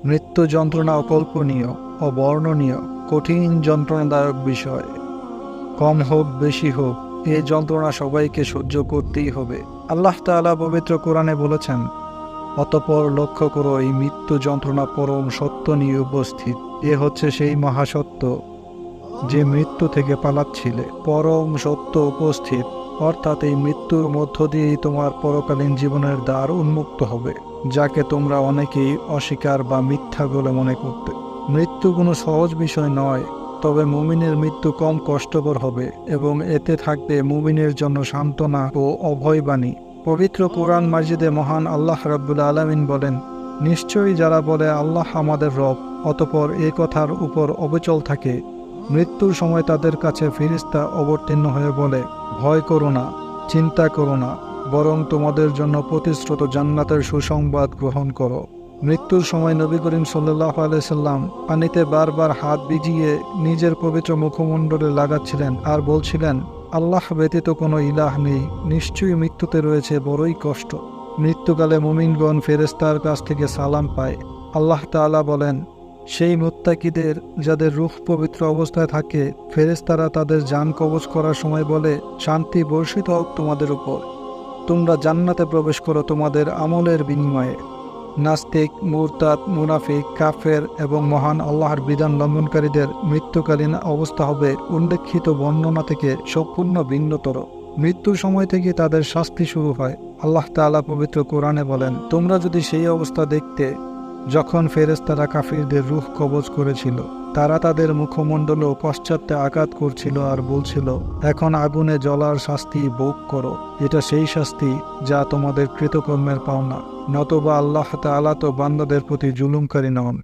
মৃত্যু যন্ত্রণা অকল্পনীয়, অবর্ণনীয়, কঠিন যন্ত্রণাদায়ক বিষয়। কম হোক বেশি হোক, এই যন্ত্রণা সবাইকে সহ্য করতেই হবে। আল্লাহ তাআলা পবিত্র কোরআনে বলেছেন, অতঃপর লক্ষ্য করো এই মৃত্যু যন্ত্রণা পরম সত্য নিয়ে উপস্থিত। এ হচ্ছে সেই মহাসত্য যে মৃত্যু থেকে পালাচ্ছিলে। পরম সত্য উপস্থিত অর্থাৎ এই মৃত্যুর মধ্য দিয়েই তোমার পরকালীন জীবনের দ্বার উন্মুক্ত হবে, যাকে তোমরা অনেকেই অস্বীকার বা মিথ্যা বলে মনে করতে। মৃত্যু কোনো সহজ বিষয় নয়, তবে মুমিনের মৃত্যু কম কষ্টকর হবে এবং এতে থাকবে মুমিনের জন্য সান্ত্বনা ও অভয়বাণী। পবিত্র কোরআন মাজিদে মহান আল্লাহ রাব্বুল আলামিন বলেন, নিশ্চয়ই যারা বলে আল্লাহ আমাদের রব, অতঃপর এ কথার উপর অবিচল থাকে, মৃত্যুর সময় তাদের কাছে ফেরেশতা অবতীর্ণ হয়ে বলে, ভয় করো না, চিন্তা করো না, বরং তোমাদের জন্য প্রতিশ্রুত জান্নাতের সুসংবাদ গ্রহণ করো। মৃত্যুর সময় নবী করিম সাল্লাল্লাহু আলাইহি সাল্লাম পানিতে বারবার হাত ভিজিয়ে নিজের পবিত্র মুখমণ্ডলে লাগাচ্ছিলেন আর বলছিলেন, আল্লাহ ব্যতীত কোনো ইলাহ নেই, নিশ্চয়ই মৃত্যুতে রয়েছে বড়ই কষ্ট। মৃত্যুকালে মুমিনগণ ফেরেশতার কাছ থেকে সালাম পায়। আল্লাহ তাআলা বলেন, সেই মুত্তাকিদের যাদের রূহ পবিত্র অবস্থায় থাকে, ফেরেশতারা তাদের জান কবজ করার সময় বলে, শান্তি বর্ষিত হোক তোমাদের উপর, তোমরা জান্নাতে প্রবেশ করো তোমাদের আমলের বিনিময়ে। নাস্তিক, মুরতাদ, মুনাফিক, কাফের এবং মহান আল্লাহর বিধান লঙ্ঘনকারীদের মৃত্যুকালীন অবস্থা হবে উল্লেখিত বর্ণনা থেকে সম্পূর্ণ ভিন্নতর। মৃত্যুর সময় থেকে তাদের শাস্তি শুরু হয়। আল্লাহ তাআলা পবিত্র কোরআনে বলেন, তোমরা যদি সেই অবস্থা দেখতে যখন ফেরেশতারা কাফিরদের রূহ কবজ করেছিল, তারা তাদের মুখমণ্ডল ও পশ্চাতে আঘাত করছিল আর বলছিল, এখন আগুনে জ্বলার শাস্তি ভোগ করো, এটা সেই শাস্তি যা তোমাদের কৃতকর্মের পাওনা, নতবা আল্লাহ তাআলা তো বান্দাদের প্রতি জুলুমকারী নন।